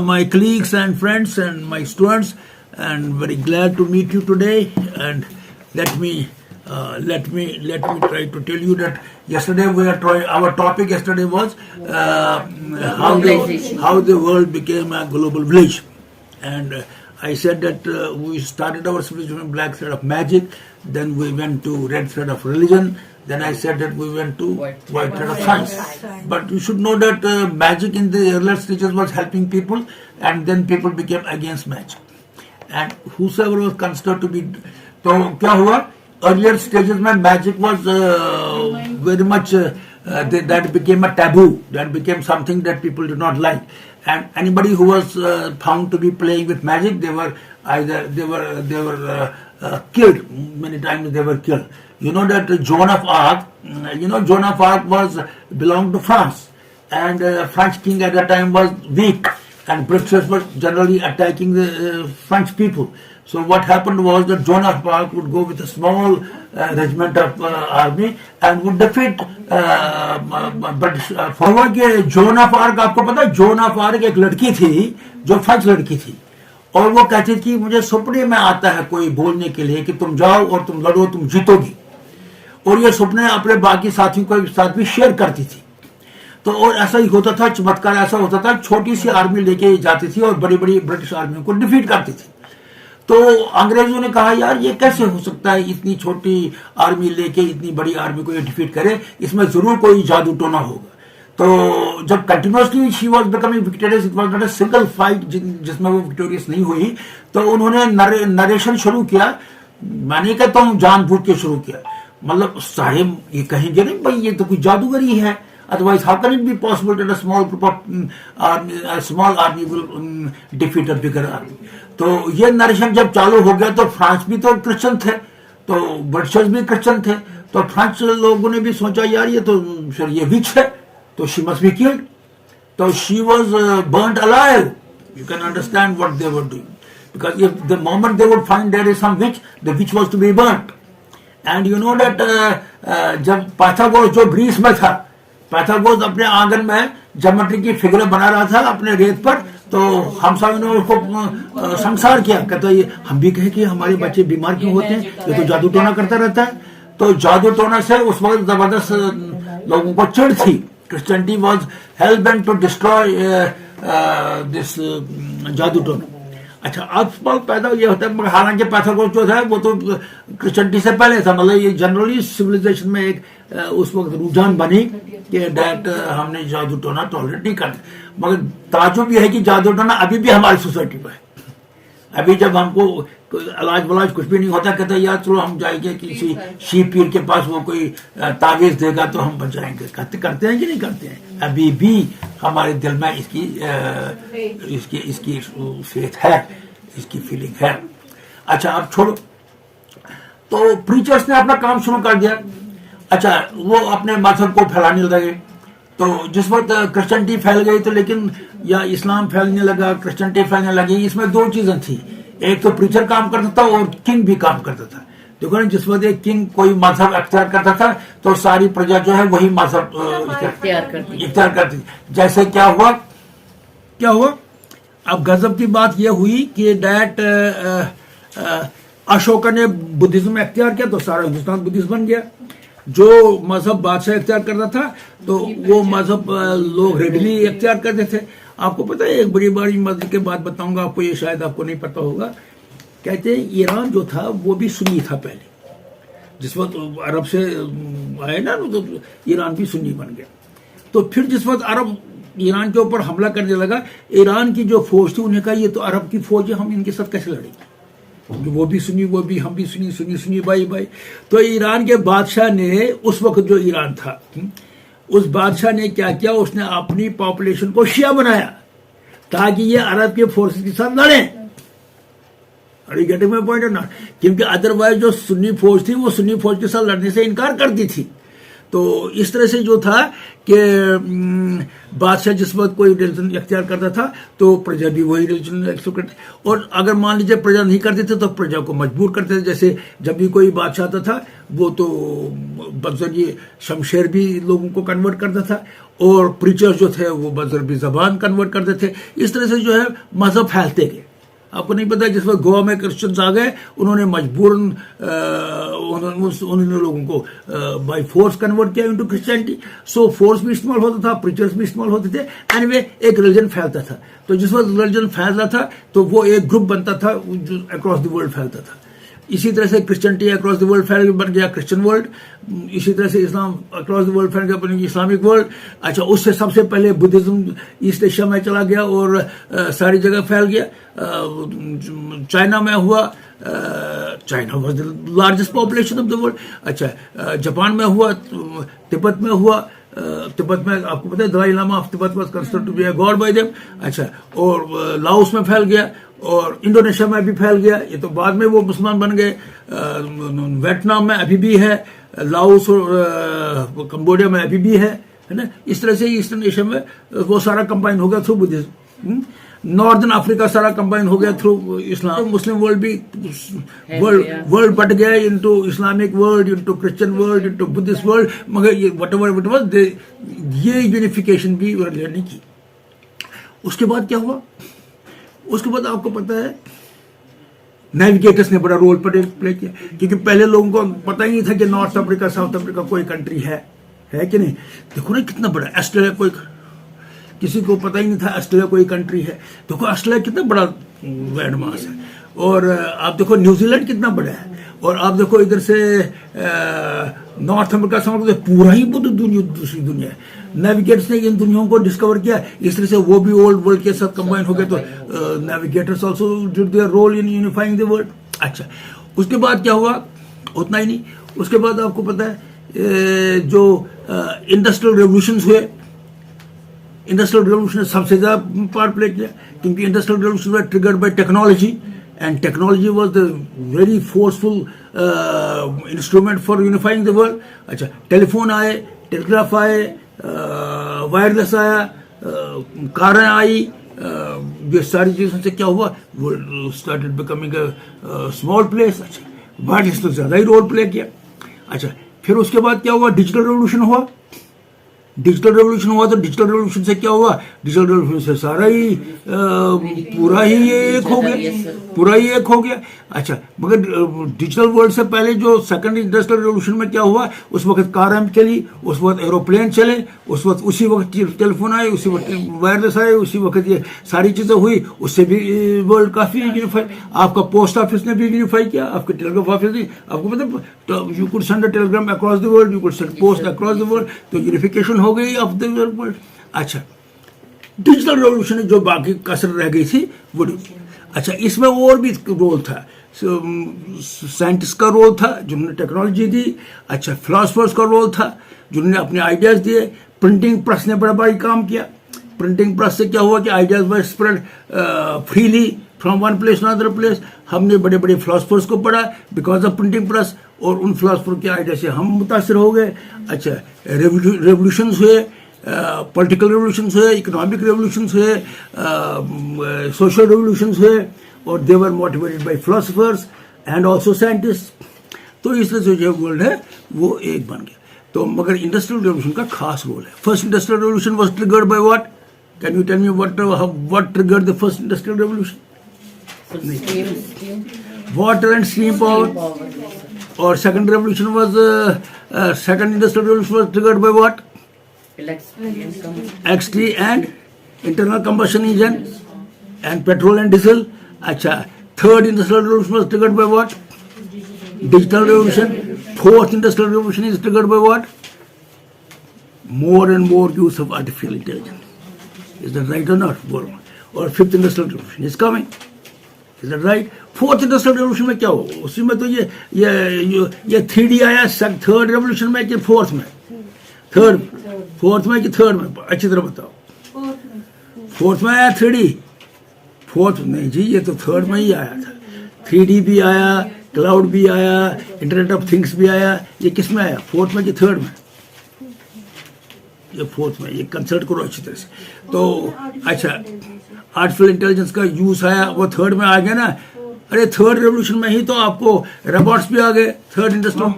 my colleagues and friends and my students, and very glad to meet you today. And let me try to tell you that yesterday we are trying. Our topic yesterday was how the world became a global village, and I said that we started our civilization from black thread of magic, then we went to red thread of religion. Then I said that we went to white thread of science. But you should know that magic in the earlier stages was helping people, and then people became against magic. And whosoever was considered to be, तो क्या हुआ? Earlier stages में magic was very much that became a taboo. That became something that people did not like. And anybody who was found to be playing with magic, they were killed. Many times they were killed. You know that Joan of Arc. Joan of Arc belonged to France, and French king at that time was weak, and British were generally attacking the French people. So what happened was that Joan of Arc would go with a small regiment of army and would defeat British. हुआ कि zone of arc, आपको पता है zone of arc एक लड़की थी जो French लड़की थी, और वो कहती थी मुझे सपने में आता है कोई बोलने के लिए कि तुम जाओ और तुम लड़ो, तुम जीतोगी, और ये सपने अपने बाकी साथियों के साथ भी शेयर करती थी. तो और ऐसा ही होता था, चमत्कार ऐसा होता था, छोटी सी आर्मी लेके जाती थी और बड़ी बड़ी ब्रिटिश आर्मी को डिफीट करती थी. तो अंग्रेजों ने कहा यार ये कैसे हो सकता है, इतनी छोटी आर्मी लेके इतनी बड़ी आर्मी को ये डिफीट करे, इसमें जरूर कोई जादू टोना होगा. तो जब continuously she was becoming victorious, it was not a single fight जिसमें वो विक्टोरियस नहीं हुई, तो उन्होंने नरेशन शुरू किया. मैंने कहता हूँ जानबूझ के शुरू किया, मतलब सारे ये कहेंगे नहीं भाई ये तो कोई जादूगरी है, otherwise how can it be possible that a small group of small army will defeat a bigger army. तो ये नरेशन जब चालू हो गया तो फ्रांस भी तो क्रिश्चियन थे, तो ब्रिटिशर्स भी क्रिश्चियन थे, तो फ्रेंच लोगों ने भी सोचा यार ये तो फिर ये विच है, तो शी मस्ट बी किल्ड. तो she was burned alive. You can understand what they were doing, because if the moment they would find there is some witch, the witch was to be burnt. And you know that जब Pythagoras जो Greece में था, Pythagoras अपने आंगन में geometry की figure बना रहा था अपने रेत पर, तो हम सब ने उसको संसार किया, कहता ये हम भी कहे कि हमारे बच्चे बीमार क्यों होते हैं, ये तो जादू टोना करता रहता है. तो जादू टोना से उस वक्त जबरदस्त लोगों को चिढ़ थी. Christianity was hell bent to destroy this जादू टोना. अच्छा, अब सवाल पैदा ये होता है, हालांकि पाइथागोरस जो था वो तो क्रिश्चियनिटी से पहले था, मतलब ये जनरली सिविलाइजेशन में एक उस वक्त रुझान बनी कि डैट हमने जादू टोना टॉलरेट नहीं करते. मगर ताजुब ये है कि जादू टोना अभी भी हमारी सोसाइटी में है. अभी जब हमको इलाज वलाज कुछ भी नहीं होता, कहते यार चलो हम जाएंगे किसी शीप पीर के पास, वो कोई तावीज देगा तो हम बच जाएंगे. करते हैं कि नहीं करते हैं? अभी भी हमारे दिल में इसकी फेथ है, इसकी फीलिंग है. अच्छा, अब छोड़ो. तो प्रीचर्स ने अपना काम शुरू कर दिया. अच्छा, वो अपने मजहब को फैलाने लगे. तो जिस वक्त क्रिश्चियनिटी फैल गई तो लेकिन या इस्लाम फैलने लगा, क्रिश्चियनिटी फैलने लगी, इसमें दो चीजें थी. एक तो प्रीचर काम करता था और किंग भी काम करता था. देखो ना, जिस वक्त एक किंग कोई मजहब अख्तियार करता था तो सारी प्रजा जो है वही मजहब इख्तियार करती थी. जैसे क्या हुआ अब गजब की बात यह हुई कि डैट अशोका ने बुद्धिज्म अख्तियार किया तो सारा हिंदुस्तान बुद्धिस्ट बन गया. जो मजहब बादशाह अख्तियार करता था तो वो मजहब लोग रेडली अख्तियार करते थे. आपको पता है, एक बड़ी बड़ी मस्जिद के बात बताऊंगा आपको, ये शायद आपको नहीं पता होगा. कहते हैं ईरान जो था वो भी सुन्नी था पहले. जिस वक्त अरब से आए ना तो ईरान भी सुन्नी बन गया. तो फिर जिस वक्त अरब ईरान के ऊपर हमला करने लगा, ईरान की जो फौज थी उन्हें कहा ये तो अरब की फौज है, हम इनके साथ कैसे लड़ेंगे, वो भी सुनी वो भी हम भी सुनी भाई. तो ईरान के बादशाह ने उस वक्त जो ईरान था, उस बादशाह ने क्या किया, उसने अपनी पॉपुलेशन को शिया बनाया ताकि ये अरब के फोर्सेस के साथ लड़े. अरे गेटिंग माय पॉइंट और नॉट, क्योंकि अदरवाइज जो सुन्नी फौज थी वो सुन्नी फौज के साथ लड़ने से इनकार करती थी. तो इस तरह से जो था कि बादशाह जिस वक्त कोई रिलीजन इख्तियार करता था तो प्रजा भी वही रिलीजन इख्तियार करती, और अगर मान लीजिए प्रजा नहीं करते थे तो प्रजा को मजबूर करते थे। जैसे जब भी कोई बादशाह आता था वो तो बज़रिए शमशेर भी लोगों को कन्वर्ट करता था, और प्रीचर्स जो थे वो बज़रिए ज़बान कन्वर्ट करते थे। इस तरह से जो है मजहब फैलते गए। आपको नहीं पता जिस वक्त गोवा में क्रिश्चियंस आ गए उन्होंने मजबूरन उन्होंने लोगों को बाय फोर्स कन्वर्ट किया इनटू क्रिश्चियनिटी। सो फोर्स भी इस्तेमाल होता था, प्रीचर्स भी इस्तेमाल होते थे, एनीवे एक रिलीजन फैलता था। तो जिस वक्त रिलीजन फैलता था तो वो एक ग्रुप बनता था जो अक्रॉस द वर्ल्ड फैलता था। इसी तरह से क्रिश्चियनिटी अक्रॉस द वर्ल्ड फैल बन गया क्रिश्चियन वर्ल्ड, इसी तरह से इस्लाम अक्रॉस द वर्ल्ड फैल गया बन गया इस्लामिक वर्ल्ड। अच्छा, उससे सबसे पहले बुद्धिज्म ईस्ट एशिया में चला गया और सारी जगह फैल गया। चाइना में हुआ, China was the largest population of the world. अच्छा, जापान में हुआ, तिब्बत में हुआ, तिब्बत में आपको पता है Dalai Lama of Tibet was considered to be a god by them. अच्छा, और लाओस में फैल गया और इंडोनेशिया में भी फैल गया, ये तो बाद में वो मुसलमान बन गए। वियतनाम में अभी भी है, लाओस और कंबोडिया में अभी भी है ना। इस तरह से ईस्टर्न एशिया में वो सारा कंबाइन हो गया थ्रू बुद्धिज्म। नॉर्दर्न अफ्रीका सारा कंबाइन हो गया थ्रू इस्लाम। मुस्लिम वर्ल्ड भी वर्ल्ड बट गया into Islamic world, into Christian world, into Buddhist world. मगर ये वट ये यूनिफिकेशन भी ने की। उसके बाद क्या हुआ? उसके बाद आपको पता है नेविगेटर्स ने बड़ा रोल प्ले किया, क्योंकि पहले लोगों को पता ही नहीं था कि नॉर्थ अफ्रीका साउथ अफ्रीका कोई कंट्री है कि नहीं। देखो ना कितना बड़ा ऑस्ट्रेलिया, कोई किसी को पता ही नहीं था ऑस्ट्रेलिया कोई कंट्री है। देखो ऑस्ट्रेलिया कितना बड़ा लैंड मास है, और आप देखो न्यूजीलैंड कितना बड़ा है, और आप देखो इधर से नॉर्थ अमेरिका समझ लो पूरा ही बुद्ध दुनिया, दूसरी दुनिया है। नेविगेटर्स ने इन दुनियाओं को डिस्कवर किया, इस तरह से वो भी ओल्ड वर्ल्ड के साथ कंबाइन हो गए। तो navigators also did their role in unifying the world. अच्छा, उसके बाद क्या हुआ? उतना ही नहीं, उसके बाद आपको पता है जो इंडस्ट्रियल रेवोल्यूशंस हुए, इंडस्ट्रियल रेवोल्यूशन ने सबसे ज्यादा पार्ट प्ले किया, क्योंकि industrial revolution were triggered by technology, and technology was the very forceful instrument for unifying the world. अच्छा, टेलीफोन आए, टेलीग्राफ आए, वायरलेस आया, कारें आई, ये सारी चीजों से क्या हुआ? World started becoming a small place. अच्छा, वायरलेस तो ज्यादा ही रोल प्ले किया। अच्छा, फिर उसके बाद क्या हुआ? डिजिटल रेवोल्यूशन हुआ। डिजिटल रेवोल्यूशन हुआ तो डिजिटल रेवोल्यूशन से क्या हुआ? डिजिटल रेवोल्यूशन से सारा ही पूरा ही एक हो गया, पूरा ही एक हो गया। अच्छा, मगर डिजिटल वर्ल्ड से पहले जो सेकंड इंडस्ट्रियल रेवोल्यूशन में क्या हुआ? उस वक्त कारें चली, उस वक्त एरोप्लेन चले, उस वक्त उसी वक्त टेलीफोन आए, उसी वक्त वायरलेस आए, उसी वक्त ये सारी चीजें हुई। उससे भी वर्ल्ड काफी यूनिफाई। आपका पोस्ट ऑफिस ने भी यूनिफाई किया, आपके टेलीग्राफ ऑफिस ने, आपको पता you could send a Telegram across the world, you could send post across the world. तो यूनिफिकेशन हो गई ऑफ द वर्ल्ड। अच्छा, डिजिटल रेवोल्यूशन जो बाकी कसर रह गई थी वो। अच्छा, इसमें और भी रोल था, साइंटिस्ट का रोल था जिन्होंने टेक्नोलॉजी दी। अच्छा, फिलोसफर्स का रोल था जिन्होंने अपने आइडियाज दिए। प्रिंटिंग प्रेस ने बड़ा भारी काम किया। प्रिंटिंग प्रेस से क्या हुआ कि ideas were spread freely from one place to another place. हमने बड़े बड़े फिलोसफर्स को पढ़ा बिकॉज ऑफ प्रिंटिंग प्रेस, और उन फिलोसफर के आइडिया से हम मुतासर हो गए। अच्छा, रेवोल्यूशंस हुए, पॉलिटिकल रेवोल्यूशंस हुए, इकोनॉमिक रेवोल्यूशंस हुए, सोशल रेवोल्यूशंस हुए, और they were motivated by philosophers and also scientist. तो इस तरह से जो वर्ल्ड है वो एक बन गया। तो मगर इंडस्ट्रियल रेवोल्यूशन का खास रोल है। First industrial revolution was triggered by what? Can you tell me what triggered the first industrial revolution? Water and steam power. और second revolution was second industrial revolution was triggered by what? electricity and internal combustion engine and petrol and diesel. अच्छा, third industrial revolution was triggered by what? Digital revolution. Fourth industrial revolution is triggered by what? More and more use of artificial intelligence. Is that right or not? Or fifth industrial revolution is coming. Is that right? Fourth industrial revolution में क्या हो? उसी में तो ये 3D आया third revolution में कि फोर्थ में? थर्ड, फोर्थ में कि थर्ड में? अच्छी तरह बताओ। फोर्थ में आया 3D? फोर्थ नहीं जी, ये तो थर्ड में ही आया था। 3D भी आया, क्लाउड भी आया, इंटरनेट ऑफ थिंग्स भी आया। ये किस में आया? फोर्थ में कि थर्ड में? ये फोर्थ में, ये कंसल्ट करो अच्छी तरह से। तो अच्छा, आर्टिफिशियल इंटेलिजेंस का यूज आया, वो थर्ड में आ गया ना। अरे थर्ड रेवोल्यूशन में ही तो आपको रोबोट्स भी आ गए, थर्ड इंडस्ट्रियल।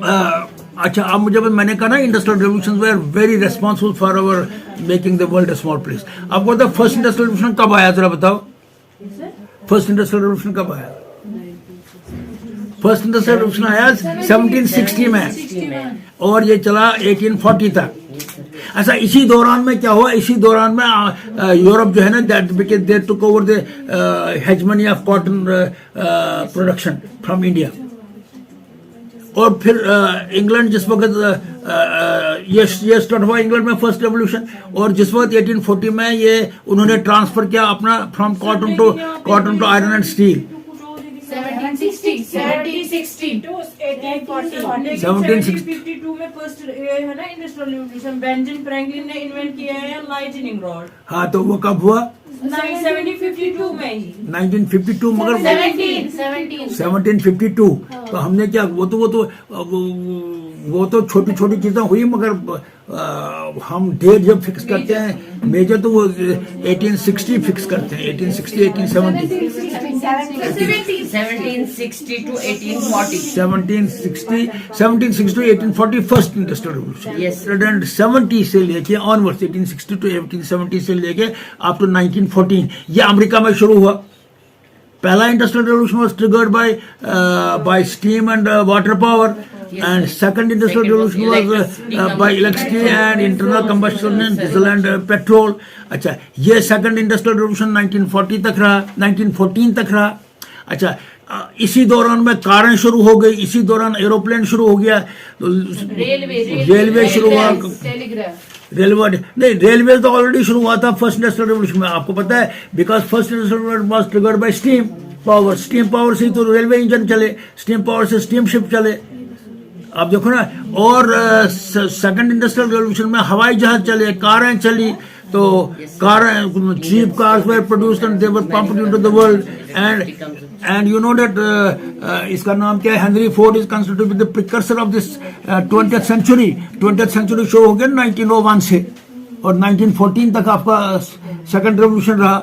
अच्छा, अब मुझे मैंने कहा ना industrial revolution were very responsible for our making the world a small place. आपको तो फर्स्ट इंडस्ट्रियल रेवोल्यूशन कब आया जरा बताओ, फर्स्ट इंडस्ट्रियल रेवोल्यूशन कब आया? फर्स्ट इंडस्ट्रियल रेवोल्यूशन आया 1760 में और ये चला 1840 तक। अच्छा, इसी दौरान में क्या हुआ, इसी दौरान में यूरोप जो है ना, that because they took over the hegemony of cotton production from India. और फिर इंग्लैंड जिस वक्त ये स्टार्ट हुआ इंग्लैंड में फर्स्ट रेवोल्यूशन, और जिस वक्त 1840 में ये उन्होंने ट्रांसफर किया अपना from cotton to iron and steel. 1752 में फर्स्ट है ना इंडस्ट्रियल रेवोल्यूशन, बेंजामिन फ्रैंकलिन ने इन्वेंट किया है लाइटनिंग रॉड। हाँ, तो वो कब हुआ? 1752 में ही। 1952, मगर 1752। तो हमने क्या, वो तो छोटी छोटी चीजें हुई, मगर हम डेट जब फिक्स करते हैं मेजर तो वो 1860 फिक्स करते हैं, 1860 1870 1760 to 1840। 1760 to 1840 first industrial revolution. Yes. 1870 से लेके ऑनवर्ड्स, 1860 to 1870 से लेके अप टू 1914 ये अमेरिका में शुरू हुआ। पहला industrial revolution was triggered bye steam and water power, and second industrial revolution was by electricity and internal combustion and diesel and petrol। अच्छा, ये second industrial revolution 1940 तक रहा, 1914 तक रहा। अच्छा, इसी दौरान में कारें शुरू हो गई, इसी दौरान एरोप्लेन शुरू हो गया, तो रेलवे शुरू हुआ, रेलवे नहीं, रेलवे तो ऑलरेडी शुरू हुआ था फर्स्ट इंडस्ट्रियल रेवोल्यूशन में, आपको पता है, because first industrial revolution was triggered bye steam power. Steam power से ही तो रेलवे इंजन चले, स्टीम पावर से स्टीम शिप चले, आप देखो ना। और सेकंड इंडस्ट्रियल रेवोल्यूशन में हवाई जहाज चले, कारें चली, तो कारें, cheap cars were produced and they were pumped into the world. And you know that इसका नाम क्या है, Henry Ford is considered to be the precursor of this 20th century. 20th century show हो गया 1901 से, और 1914 तक आपका सेकंड रेवोल्यूशन रहा।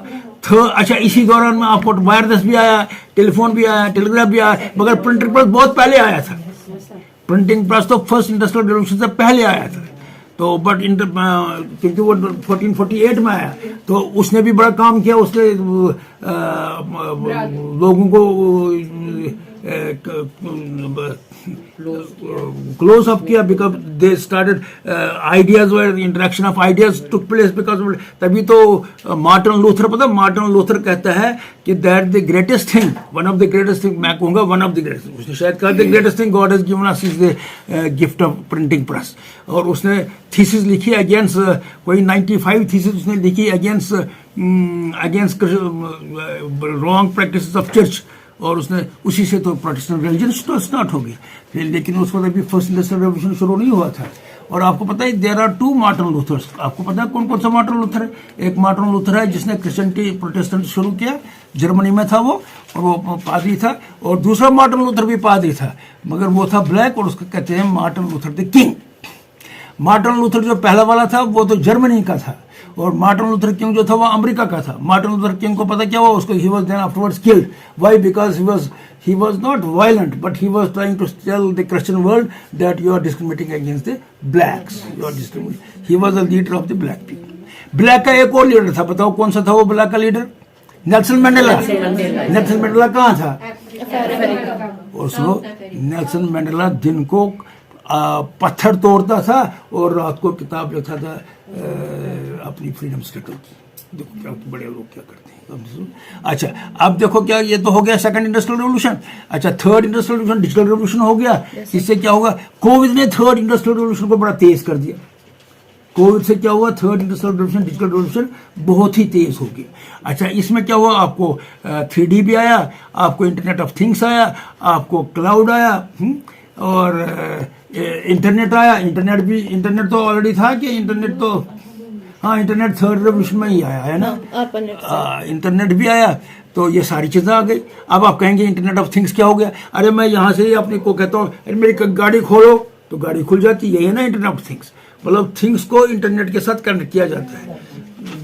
अच्छा, इसी दौरान में आपको वायरलेस भी आया, टेलीफोन भी आया, टेलीग्राफ भी आया, मगर प्रिंटिंग प्रेस बहुत पहले आया था। प्रिंटिंग प्रेस तो फर्स्ट इंडस्ट्रियल रेवोल्यूशन से पहले आया था, तो बट क्योंकि वो 1448 में आया, तो उसने भी बड़ा काम किया, उसने लोगों को क्लोज अप किया, because they started ideas were interaction of ideas took place, because तभी तो मार्टिन लूथर, पता है मार्टिन लूथर कहता है कि that the greatest thing, one of the greatest thing, मैं कहूंगा वन ऑफ द ग्रेटेस्ट, उसने शायद कहा the greatest thing God has given us is the gift of printing press. और उसने थीसिस लिखी अगेंस्ट, कोई 95 थीसिस उसने लिखी against wrong practices of church, और उसने उसी से तो प्रोटेस्टेंट रिलीजन स्टार्ट हो गई। लेकिन उस वक्त अभी फर्स्ट इंडस्ट्रियल रेवोल्यूशन शुरू नहीं हुआ था। और आपको पता है देयर आर टू मार्टिन लूथर्स, आपको पता है कौन कौन सा मार्टिन लूथर है? एक मार्टिन लूथर है जिसने क्रिश्चियनिटी प्रोटेस्टेंट शुरू किया, जर्मनी में था वो, और वो पादरी था। और दूसरा मार्टिन लूथर भी पादरी था, मगर वो था ब्लैक, और उसको कहते हैं Martin Luther the king. Martin Luther जो पहला वाला था वो तो जर्मनी का था, और मार्टिन लूथर किंग जो था वो अमेरिका का था। मार्टिन लूथर किंग को पता क्या हुआ, उसको ही was then afterwards killed. Why? Because he was not violent, but he was trying to tell the Christian world that you are discriminating against the blacks, you are discriminating. He was a leader of the black people. Black का एक और leader था, बताओ कौन सा था वो black का leader? Nelson Mandela. Nelson Mandela कहाँ था? और सुनो, नेल्सन मंडेला दिन को पत्थर तोड़ता था और रात को किताब लिखता था अपनी फ्रीडम स्ट्रगल की। देखो क्या बड़े लोग क्या करते हैं। अच्छा, अब देखो क्या, ये तो हो गया सेकंड इंडस्ट्रियल रेवोल्यूशन। अच्छा, third industrial revolution digital revolution हो गया। इससे क्या होगा, कोविड ने थर्ड इंडस्ट्रियल रेवोल्यूशन को बड़ा तेज कर दिया। कोविड से क्या हुआ, third industrial revolution, digital revolution बहुत ही तेज हो गया। अच्छा, इसमें क्या हुआ, आपको 3D भी आया, आपको इंटरनेट ऑफ थिंग्स आया, आपको क्लाउड आया, और इंटरनेट आया। इंटरनेट तो ऑलरेडी था कि इंटरनेट तो, हाँ, इंटरनेट थर्ड रेवोल्यूशन में ही आया है ना, इंटरनेट भी आया। तो ये सारी चीजें आ गई। अब आप कहेंगे इंटरनेट ऑफ थिंग्स क्या हो गया? अरे मैं यहाँ से ही अपने को कहता हूँ मेरी गाड़ी खोलो तो गाड़ी खुल जाती है, यही है ना इंटरनेट ऑफ थिंग्स। मतलब थिंग्स को इंटरनेट के साथ कनेक्ट किया जाता है।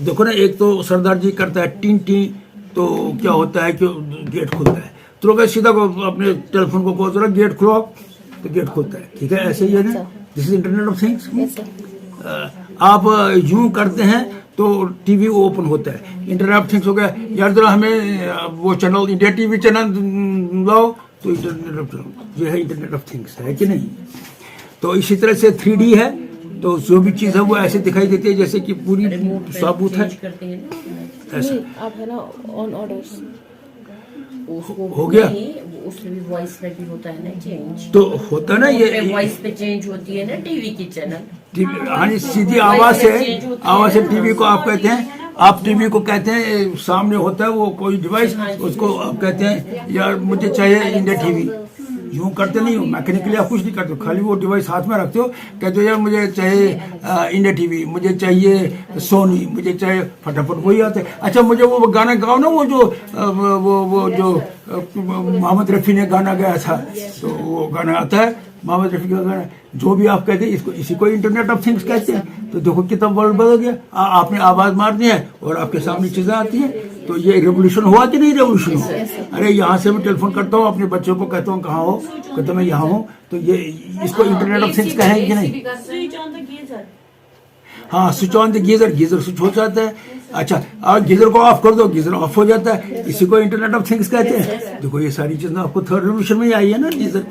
देखो ना, एक तो सरदार जी करता है टीन टी, तो क्या होता है कि गेट खुलता है, तो लोग सीधा को अपने टेलीफोन को कहो जरा गेट खुलो, तो गेट खुलता है। ठीक है, ऐसे ही है ना, this is internet of things. आप यूं करते हैं तो टीवी ओपन होता है, इंटरनेट ऑफ थिंग्स हो गया। यार जरा हमें वो चैनल, इंडिया टीवी चैनल लाओ, तो इंटरनेट ऑफ, ये है इंटरनेट ऑफ थिंग्स, है कि नहीं। तो इसी तरह से 3D है, तो जो भी चीज है वो ऐसे दिखाई देती है जैसे कि पूरी साबुत है। ऐसा आप है ना ऑन ऑर्डर्स हो गया, उसमें भी वॉइस में भी होता है ना चेंज, तो होता है ना ये वॉइस पे चेंज होती है ना टीवी की चैनल। हाँ जी, सीधी आवाज से टीवी को आप कहते हैं, आप टीवी को कहते हैं सामने होता है वो कोई डिवाइस, उसको आप कहते हैं यार मुझे चाहिए इंडिया टीवी। यूं करते नहीं हो, मैकेनिकली आप कुछ नहीं करते हो, खाली वो डिवाइस हाथ में रखते हो, कहते हो यार मुझे चाहिए इंडिया टीवी, मुझे चाहिए सोनी, मुझे चाहिए, फटाफट वही आते हैं। अच्छा मुझे वो गाना गाओ ना, वो जो मोहम्मद रफ़ी ने गाना गाया था, तो वो गाना आता है मोहम्मद रफ़ी का गाना, जो भी आप कहते हैं इसको, इसी को इंटरनेट ऑफ थिंग्स कहते हैं। तो देखो कितना वर्ल्ड बदल गया, आपने आवाज मारनी है और आपके सामने चीजें आती हैं। तो ये रेवोल्यूशन हुआ कि नहीं रेवोल्यूशन हुआ। अरे यहाँ से मैं टेलीफोन करता हूँ अपने बच्चों को, कहता हूँ कहाँ हो, कहता मैं यहाँ हूँ, तो ये इसको इंटरनेट ऑफ थिंग्स कहेंगे कि नहीं। स्विच ऑन द गीजर, हाँ, switch on the geyser, geyser switch हो जाता है। अच्छा, और गीजर को ऑफ कर दो, गीजर ऑफ हो जाता है, इसी को इंटरनेट ऑफ थिंग्स कहते हैं। देखो ये सारी चीजें आपको थर्ड रेवोल्यूशन में ही आई है ना, गीजर